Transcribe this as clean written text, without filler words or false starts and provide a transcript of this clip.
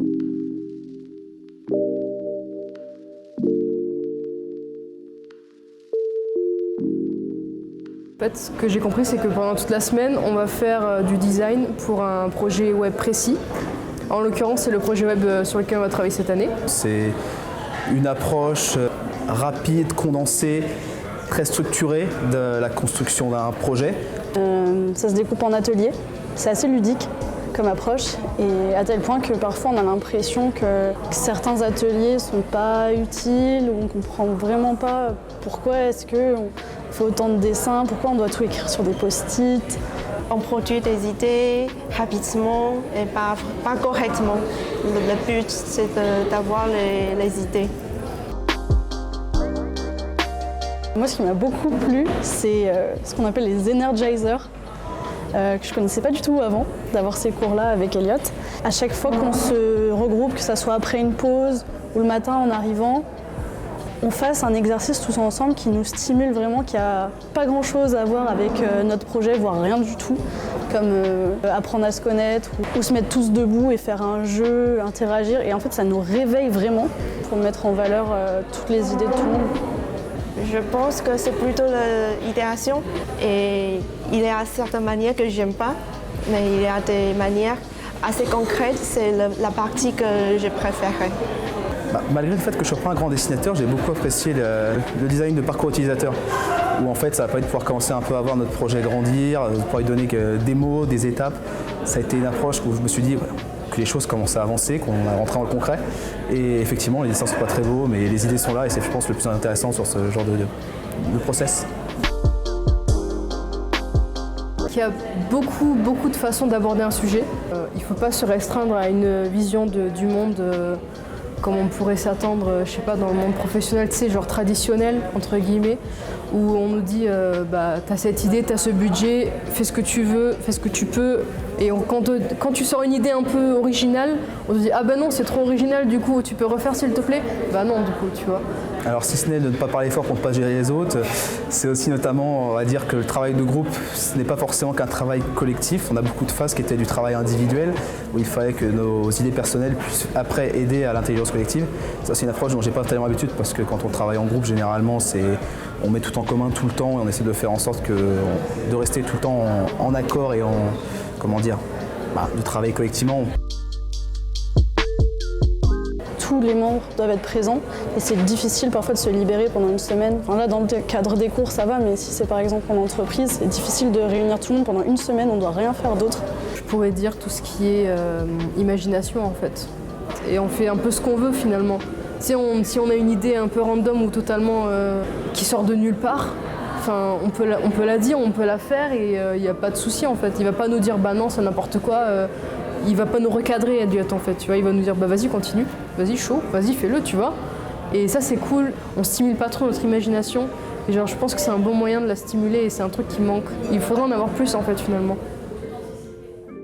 En fait, ce que j'ai compris, c'est que pendant toute la semaine, on va faire du design pour un projet web précis. En l'occurrence, c'est le projet web sur lequel on va travailler cette année. C'est une approche rapide, condensée, très structurée de la construction d'un projet. Ça se découpe en ateliers. C'est assez ludique comme approche, et à tel point que parfois on a l'impression que certains ateliers ne sont pas utiles, ou on ne comprend vraiment pas pourquoi est-ce qu'on fait autant de dessins, pourquoi on doit tout écrire sur des post-it. On produit des idées rapidement et pas correctement. Le but, c'est d'avoir les idées. Moi, ce qui m'a beaucoup plu, c'est ce qu'on appelle les energizers, que je ne connaissais pas du tout avant d'avoir ces cours-là avec Elliot. À chaque fois qu'on se regroupe, que ce soit après une pause ou le matin en arrivant, on fasse un exercice tous ensemble qui nous stimule vraiment, qui n'a pas grand-chose à voir avec notre projet, voire rien du tout, comme apprendre à se connaître ou se mettre tous debout et faire un jeu, interagir. Et en fait, ça nous réveille vraiment pour mettre en valeur toutes les idées de tout le monde. Je pense que c'est plutôt l'idéation, et il y a certaines manières que j'aime pas, mais il y a des manières assez concrètes, c'est la partie que je préférerais. Malgré le fait que je ne sois pas un grand dessinateur, j'ai beaucoup apprécié le design de parcours utilisateur, où en fait ça va permettre de pouvoir commencer un peu à voir notre projet grandir, de pouvoir lui donner des mots, des étapes. Ça a été une approche où je me suis dit que les choses commençaient à avancer, qu'on est rentré dans le concret. Et effectivement, les dessins ne sont pas très beaux, mais les idées sont là, et c'est, je pense, le plus intéressant sur ce genre de process. Il y a beaucoup de façons d'aborder un sujet. Il ne faut pas se restreindre à une vision du monde comme on pourrait s'attendre, je sais pas, dans le monde professionnel, tu sais, genre traditionnel, entre guillemets, où on nous dit, t'as cette idée, t'as ce budget, fais ce que tu veux, fais ce que tu peux. Et quand tu sors une idée un peu originale, on te dit, ah ben non, c'est trop original, du coup, tu peux refaire s'il te plaît? Bah non, du coup, tu vois. Alors si ce n'est de ne pas parler fort pour ne pas gérer les autres, c'est aussi notamment, on va dire que le travail de groupe, ce n'est pas forcément qu'un travail collectif. On a beaucoup de phases qui étaient du travail individuel, où il fallait que nos idées personnelles puissent après aider à l'intelligence collective. Ça, c'est une approche dont j'ai pas tellement l'habitude, parce que quand on travaille en groupe, généralement, on met tout en commun tout le temps, et on essaie de faire en sorte de rester tout le temps en accord et de travailler collectivement. Tous les membres doivent être présents, et c'est difficile parfois de se libérer pendant une semaine. Enfin là, dans le cadre des cours, ça va, mais si c'est par exemple en entreprise, c'est difficile de réunir tout le monde pendant une semaine, on ne doit rien faire d'autre. Je pourrais dire tout ce qui est imagination, en fait. Et on fait un peu ce qu'on veut, finalement. Si on a une idée un peu random ou totalement qui sort de nulle part, on peut la dire, on peut la faire, et il n'y a pas de souci, en fait. Il ne va pas nous dire, bah non, c'est n'importe quoi. Il va pas nous recadrer, Elliot, en fait, tu vois. Il va nous dire, bah vas-y, continue, vas-y, chaud, vas-y, fais-le, tu vois. Et ça, c'est cool. On stimule pas trop notre imagination. Et genre, je pense que c'est un bon moyen de la stimuler, et c'est un truc qui manque. Il faudrait en avoir plus, en fait, finalement.